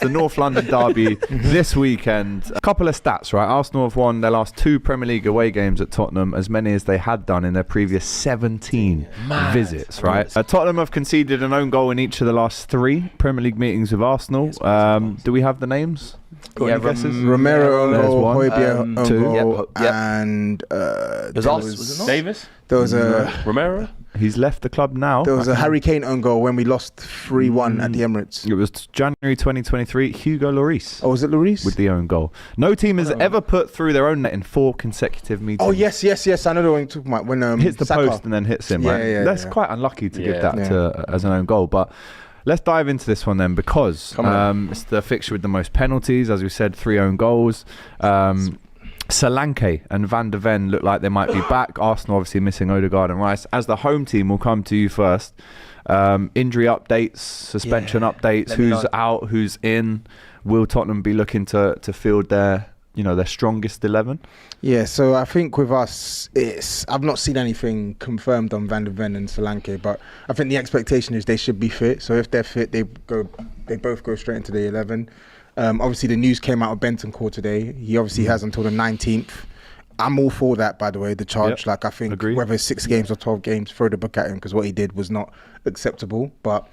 the North London derby this weekend. A couple of stats, right? Arsenal have won their last 2 Premier League away games at Tottenham, as many as they had done in their previous 17 visits, right? Tottenham have conceded an own goal in each of the last 3 Premier League meetings with Arsenal. Do we have the names? Got any guesses? Romero own goal, Højbjerg own 2. goal, and was it not? Davis? There was Romero? He's left the club now. There was a Harry Kane own goal when we lost 3-1 at the Emirates. It was January 2023. Hugo Lloris. Oh, was it Lloris? With the own goal. No team has ever put through their own net in 4 consecutive meetings. Oh, yes. I know the one you're talking about. When hits the Saka. post and then hits him, right? That's quite unlucky to give that to as an own goal. But let's dive into this one then, because it's the fixture with the most penalties. As we said, 3 own goals. Solanke and Van de Ven look like they might be back. Arsenal obviously missing Odegaard and Rice. As the home team, we'll come to you first. Injury updates, suspension updates, who's out, who's in. Will Tottenham be looking to field their strongest 11? Yeah, so I think with us, I've not seen anything confirmed on Van de Ven and Solanke, but I think the expectation is they should be fit. So if they're fit, they both go straight into the 11. Obviously, the news came out of Bentancur today. He obviously has until the 19th. I'm all for that, by the way, the charge. Yep. Like, I think Agreed. whether it's 6 games or 12 games, throw the book at him, because what he did was not acceptable. But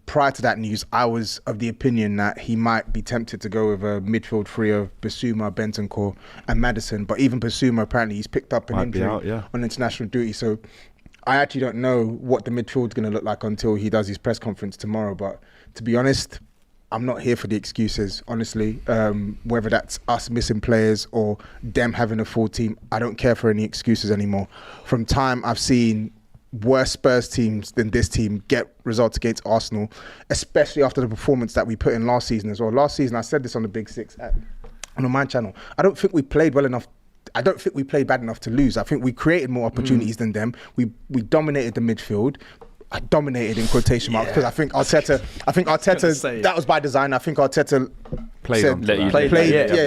prior to that news, I was of the opinion that he might be tempted to go with a midfield 3 of Bissouma, Bentancur and Maddison. But even Bissouma, apparently, he's picked up an injury on international duty. So I actually don't know what the midfield's going to look like until he does his press conference tomorrow. But to be honest, I'm not here for the excuses, honestly. Whether that's us missing players or them having a full team, I don't care for any excuses anymore. From time I've seen worse Spurs teams than this team get results against Arsenal, especially after the performance that we put in last season as well. Last season, I said this on the Big Six on my channel. I don't think we played well enough. I don't think we played bad enough to lose. I think we created more opportunities than them. We dominated the midfield. I dominated in quotation marks, because I think Arteta, that was by design. I think Arteta played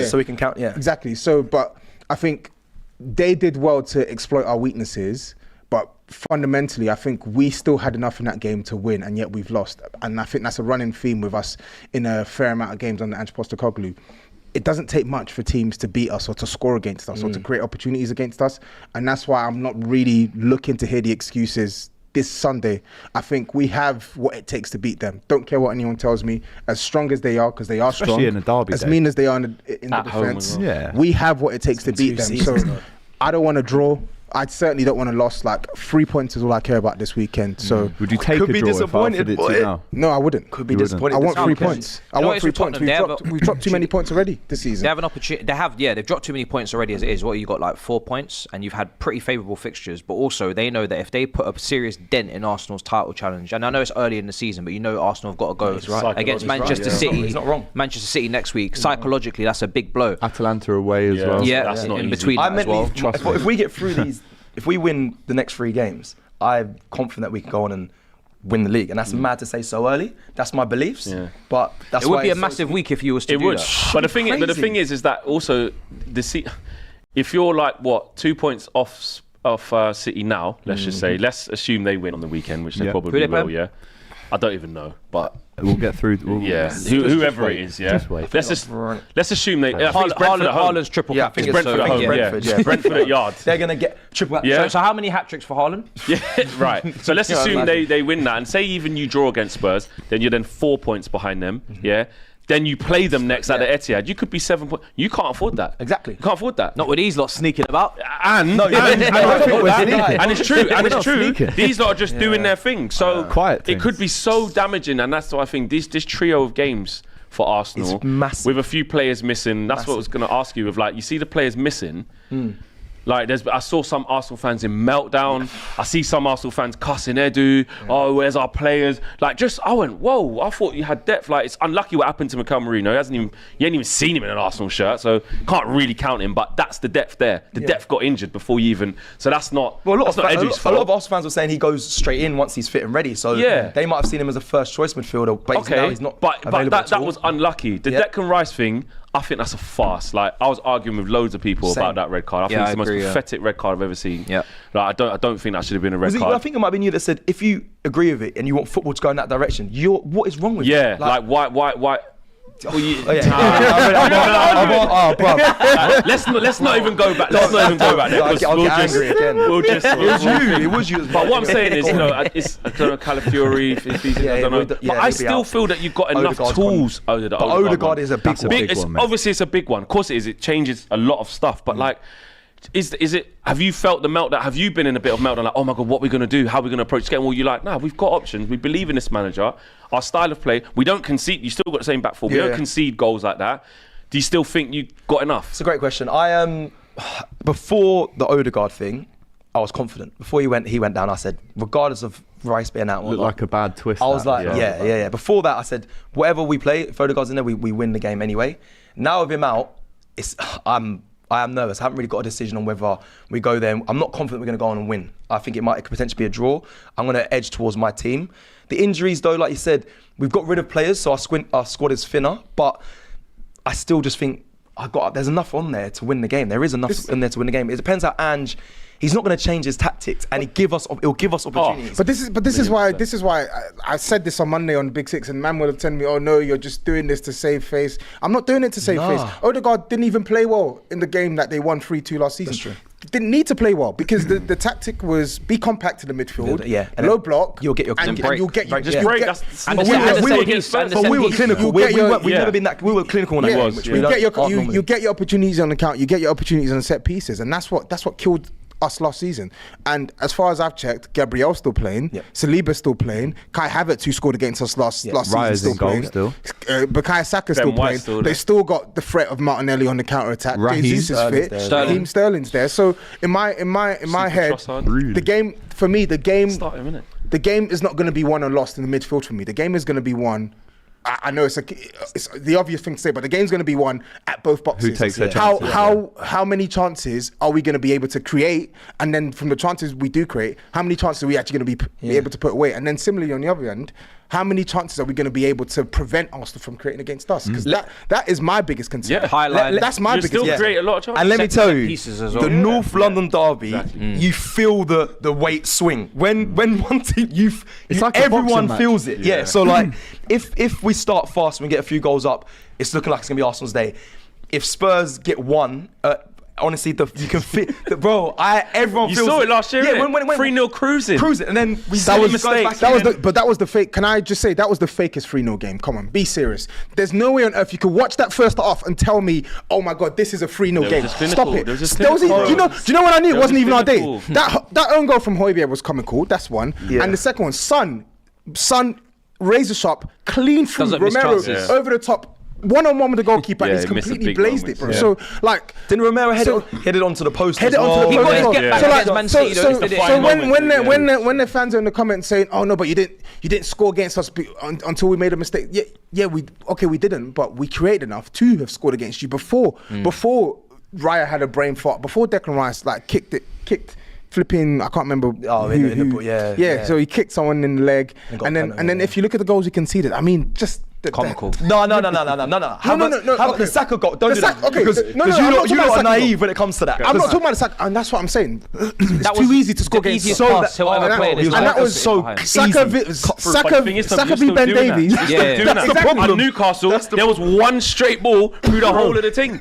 so we can count. Yeah, exactly. So, but I think they did well to exploit our weaknesses. But fundamentally, I think we still had enough in that game to win, and yet we've lost. And I think that's a running theme with us in a fair amount of games under Ange Postecoglou. It doesn't take much for teams to beat us or to score against us or to create opportunities against us. And that's why I'm not really looking to hear the excuses this Sunday. I think we have what it takes to beat them. Don't care what anyone tells me. As strong as they are, because they are especially strong. In a derby as day. mean as they are in the defence. Well. We have what it takes to beat them. So I don't want to draw. I certainly don't want to lose. Like 3 points is all I care about this weekend. So would you take a draw if I offered it to you now? No, I wouldn't. Could be disappointed. I want 3 points. I want 3 points. Tottenham, We've dropped too many points already this season. They have an opportunity. They've dropped too many points already as it is. What, you got like 4 points, and you've had pretty favourable fixtures. But also, they know that if they put a serious dent in Arsenal's title challenge, and I know it's early in the season, but Arsenal have got to go against Manchester City. He's not wrong. Manchester City next week. Psychologically, that's a big blow. Atalanta away as well. Yeah, that's not in easy. between that as well. If we get through these, if we win the next 3 games, I'm confident that we can go on and win the league. And that's mad to say so early. That's my beliefs. Yeah. But that's it would be a massive week if you was to do that. But the thing is that also if you're like 2 points off City now, let's just say, let's assume they win on the weekend, which they probably will. Yeah, I don't even know, but we'll get through. Whoever it is, yeah. Let's assume they. I think it's Brentford at home. Haaland's triple Yeah, I cap. think It's it's Brentford at home. Brentford. Brentford at Yard. They're gonna get triple. Yeah. So how many hat tricks for Haaland? Yeah, right. So let's assume they win that, and say even you draw against Spurs, then you're then 4 points behind them. Yeah. Then you play them next at the Etihad. You could be 7 points. You can't afford that. Exactly. You can't afford that. Not with these lot sneaking about. And it's true. And it's true. These lot are just doing their thing. So quiet it could be so damaging, and that's why I think this trio of games for Arsenal, it's massive. with a few players missing. That's what I was going to ask you. With you see the players missing. Like I saw some Arsenal fans in meltdown. I see some Arsenal fans cussing Edu. Oh, where's our players? I went, whoa! I thought you had depth. Like, it's unlucky what happened to Mikel Merino. You ain't even seen him in an Arsenal shirt, so can't really count him. But that's the depth there. The depth got injured before you even. So that's not. Well, a lot of Edu's fault. Arsenal fans were saying he goes straight in once he's fit and ready. So they might have seen him as a first choice midfielder. But now he's not. But that was unlucky. The Declan Rice thing. I think that's a farce. Like, I was arguing with loads of people about that red card. I think it's the most pathetic red card I've ever seen. Yeah. Like, I don't think that should have been a red card. I think it might have been you that said, if you agree with it and you want football to go in that direction, what is wrong with you? Yeah, like why? Let's not even go back. Let's not even go back there. I'll get angry again. It was you. But what I'm saying is, it's I don't know, Calafiori, I don't know. But I still feel that you've got enough tools. Odegaard is a big one. Obviously, it's a big one. Of course it is. It changes a lot of stuff. But like, is it? Have you felt the meltdown? Have you been in a bit of meltdown? Like, oh my God, what are we going to do? How are we going to approach this game? Well, you're like, nah, we've got options. We believe in this manager. Our style of play. We don't concede. You still got the same back four. We don't concede goals like that. Do you still think you got enough? It's a great question. Before the Odegaard thing, I was confident. Before he went down, I said, regardless of Rice being out, looked like a bad twist. I was like, yeah. Before that, I said, whatever we play, if Odegaard's in there, we win the game anyway. Now with him out, I am nervous. I haven't really got a decision on whether we go there. I'm not confident we're going to go on and win. I think it could potentially be a draw. I'm going to edge towards my team. The injuries, though, like you said, we've got rid of players, so our squad is thinner. But I still just think there's enough on there to win the game. There is enough in there to win the game. It depends how Ange. He's not going to change his tactics, and he'll give us opportunities. But this is why I said this on Monday on Big Six, and man would have told me, "Oh no, you're just doing this to save face." I'm not doing it to save face. Odegaard didn't even play well in the game that they won 3-2 last season. That's true. Didn't need to play well because the tactic was be compact in the midfield, low block. You'll get your and break. you'll get just break. We were clinical. We've never been that. We were clinical when it was. You get your opportunities on the count. You get your opportunities on set pieces, and that's what killed us last season. And as far as I've checked, Gabriel's still playing, Saliba's still playing, Kai Havertz, who scored against us last season, still playing. Bukayo Saka's still playing. They've still got the threat of Martinelli on the counter attack. Jesus is fit. Raheem Sterling's there. So in my head, the game for me, the game is not going to be won or lost in the midfield for me. The game is going to be won. I know it's the obvious thing to say, but the game's going to be won at both boxes. Who takes their chances? How many chances are we going to be able to create? And then from the chances we do create, how many chances are we actually going to be able to put away? And then similarly on the other end, how many chances are we going to be able to prevent Arsenal from creating against us? Because that is my biggest concern. Yeah, that's my biggest concern. Create a lot of chances. And let me tell you, the North London derby, you feel the weight swing. When one team, it's like everyone feels it. Yeah. So like, if we start fast and we get a few goals up, it's looking like it's gonna be Arsenal's day. If Spurs get one. Honestly, you can fit, bro. Everyone feels. You saw it last year. Yeah, when 3-0 cruising, and then we that was mistakes. That was the fake. Can I just say that was the fakest 3-0 game? Come on, be serious. There's no way on earth you could watch that first half and tell me, oh my God, this is a 3-0 game. Stop it. Do you know what I knew? It wasn't even our day. That own goal from Højbjerg was comical. That's one. Yeah. And the second one, Son, razor sharp, clean through Romero over the top. One-on-one with the goalkeeper, and he's completely blazed it, bro. Yeah. So, like, didn't Romero head it onto the post? Head it onto the post. So when the fans are in the comments saying, "Oh no, but you didn't score against us until we made a mistake," we didn't, but we created enough to have scored against you before Raya had a brain fart, before Declan Rice kicked. Flipping, I can't remember. So he kicked someone in the leg, and then if you look at the goals he conceded, I mean, just. Comical. No. How about the Saka goal? Don't do that. Okay, because you lot are naive when it comes to that. I'm not talking about the Saka, and that's what I'm saying. It's too easy to score against. And that was so Saka v Ben Davies. That's the problem. At Newcastle, there was one straight ball through the whole of the thing.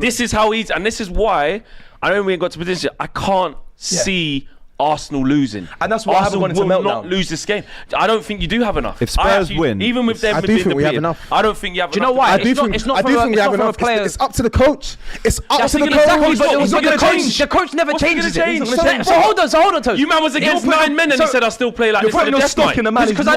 This is how easy, and this is why I know we ain't got to position. I can't see Arsenal losing, and that's why Arsenal I haven't will not lose this game. I don't think you do have enough. If Spurs win, even with them, I do think we have enough. I don't think you have enough. Do you know why? It's not from a player. It's up to the coach. It's up to the coach. The coach never changes it. So hold on, Tobi. You man was against 9 men and he said I still play like this. You're putting your stock in the man. Because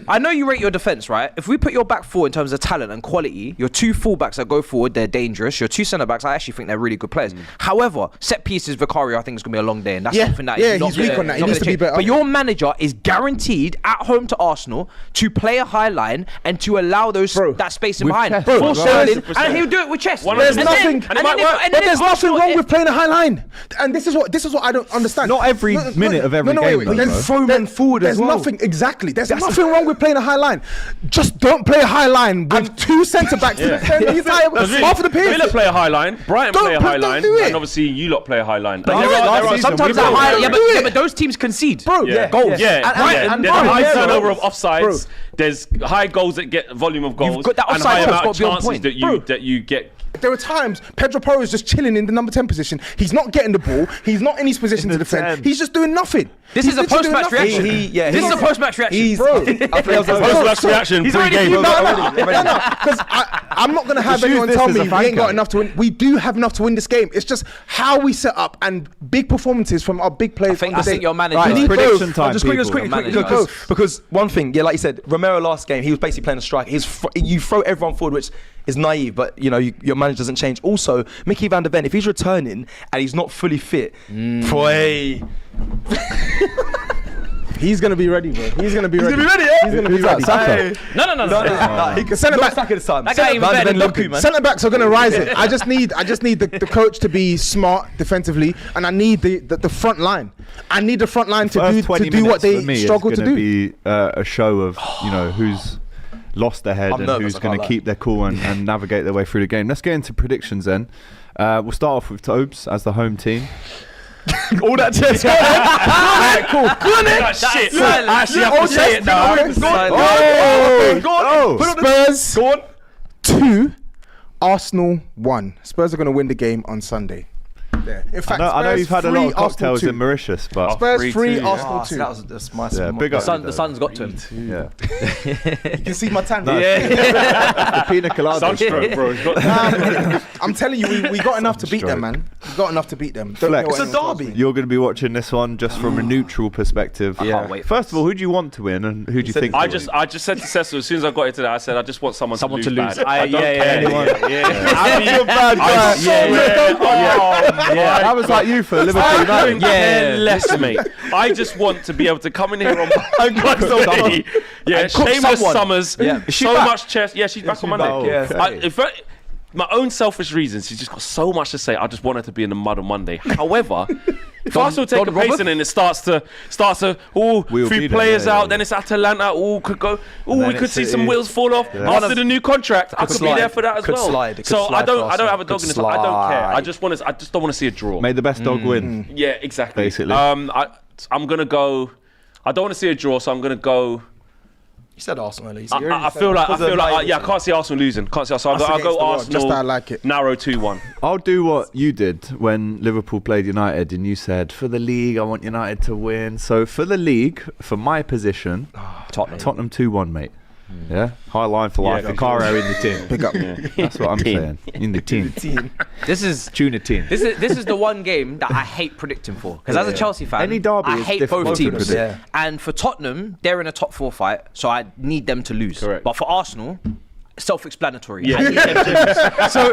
I know you rate your defence, right? If we put your back four in terms of talent and quality, your two fullbacks that go forward, they're dangerous. Your two centre backs, I actually think they're really good players. However, set pieces, Vicario, I think it's gonna be a long day, and that's something that he's weak on that. He needs to be better. But your manager is guaranteed at home to Arsenal to play a high line and to allow that space in behind. For Sterling, and he'll do it with chest. There's nothing wrong with playing a high line. And this is what I don't understand. Not every minute of every game. But then throw men forward as well. There's nothing wrong with playing a high line. Just don't play a high line with two centre backs. Half of the pitch. Villa play a high line. Brighton play a high line, and obviously you lot play a high line. Sometimes that high line. it. but those teams concede. Bro, goals. Yeah, And there's a high bro, turnover of bro. offsides. There's high goals that get volume of goals. got that and offside high goal's amount of got to be on chances point. that you get. There were times Pedro Porro is just chilling in the number 10 position. He's not getting the ball. He's not in his position to defend. 10. He's just doing nothing. This He's is a literally doing post-match nothing. reaction. This is a post-match reaction. Bro, Post-match reaction, He's already pre-game. given No, because I'm not going to have Just use anyone this tell as me a we fan ain't got cam. enough to win. We do have enough to win this game. It's just how we set up and big performances from our big players. I think your manager. Right, We need prediction both. time, Just quickly, people. Manager. because one thing, like you said, Romero last game, he was basically playing a striker. You throw everyone forward, which is naive, but your manager doesn't change. Also, Mickey van der Ven, if he's returning and he's not fully fit, boy, He's going to be ready, bro. He's going to be ready. gonna be ready, yeah? He's going to be Who's that, ready. Saka? No. he can Centre not back- Saka this time. That guy ain't Van der better Ven than looking. Doku, man. Centre backs are going to rise it. I just need the coach to be smart defensively, and I need the front line. I need the front line to First 20 do what minutes for they me struggle is to gonna do. be a show of who's lost their head I'm and nervous, who's I going can't to lie. keep their cool and navigate their way through the game. Let's get into predictions then. We'll start off with Tobes as the home team. All that chest. Alright, cool. Shit. silence. I actually have to say it now. Spurs Go on. 2, Arsenal 1. Spurs are going to win the game on Sunday. There. In fact, I know Spurs you've had a 3, lot of Arsenal cocktails 2. in Mauritius, but Spurs 3-2, 3, yeah. Arsenal 2. That's my yeah, big up. The sun's got to him. Yeah. You can see my tan. The pina colada. Sunstroke, bro. It's got- I'm telling you, we got enough to beat them, man. We got enough to beat them. Don't Flex. know what It's a anyone tells derby. me. You're going to be watching this one just from a neutral perspective. I can't wait for First this. of all, who do you want to win and who do you think? I will just win? said to Cecil as soon as I got into that, I said I just want someone to lose. Bad. I don't yeah, care yeah, anyone. yeah. I mean, You're a bad guy. yeah. That was like you for Liverpool I United. couldn't care less, mate. I just want to be able to come in here on Monday. Yeah, cook shameless someone. Summers. Yeah. Is she So back? much chest. Yeah, she's back on Monday. back. Okay. My own selfish reasons, she's just got so much to say. I just want her to be in the mud on Monday. However, if Arsenal take a pace and then it starts to We'll three be there, players yeah, out, yeah. then it's Atalanta, could go, then we could it's see some City. wheels fall off after the new contract. I could be slide. there for that as Could well. slide. It could So slide I for don't Arsenal. have a dog Could in this. I don't care. I slide. just don't want to see a draw. May the best dog win. Yeah, exactly. Basically. I'm gonna go. I don't want to see a draw, so I'm gonna go. You said Arsenal earlier. I feel like I can't see Arsenal losing. Can't see Arsenal. That's I'll go against the world. Arsenal. Just how I like it. Narrow 2-1. I'll do what you did when Liverpool played United and you said, for the league, I want United to win. So for the league, for my position, Tottenham 2-1, mate. Yeah? High line for life. for Vicario in the team. Pick up. That's what I'm saying. In the team. This is Tuna team. this is the one game that I hate predicting for, because as a Chelsea fan, Any derby I is hate difficult both to teams. predict. Yeah. And for Tottenham, they're in a top 4 fight, so I need them to lose. Correct. But for Arsenal, self-explanatory. Yeah. I need them to lose. So all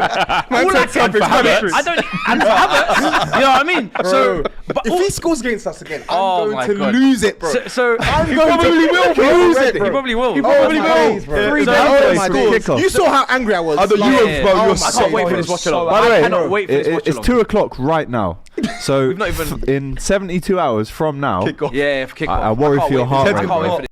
I can for Havertz, I don't. And for Havertz, you know what I mean? So, but If all, he scores against us again, Oh I'm my going to God. lose it, bro. so I'm going to lose it, he bro. probably will. He probably will. Yeah. 3 So goals, anyway, my for God. kickoff. You saw how angry I was. the Like, Euros, bro, oh you're my I can't wait for God. this watch along. By the I way, cannot wait for this watch it's along. 2 o'clock right now. So not even- in 72 hours from now, Yeah, for kickoff. I worry can't for your wait heart I rate, can't wait bro. for